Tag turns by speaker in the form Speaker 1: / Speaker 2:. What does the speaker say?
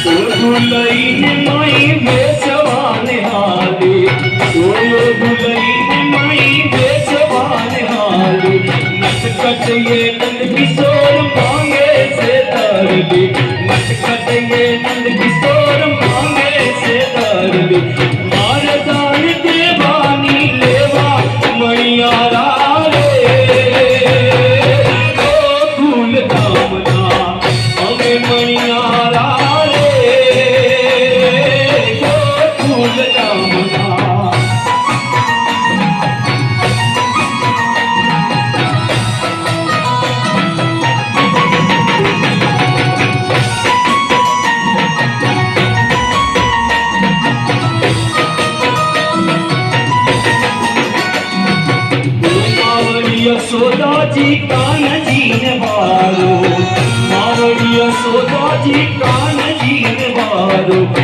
Speaker 1: भुलई माई बेचवान हाली, भुलई माई बेचवान हाली। नटखट ये नंद किशोर मांगे से दर्दी, नटखट ये नंद किशोर मांगे से दर्दी। मारदान देवानी लेवा मणियारा रे, ओ फूल दामना हमें मणियारा यशोदा जी कान जीन वारो, मावड़ी यशोदा जी कान जीन वारो।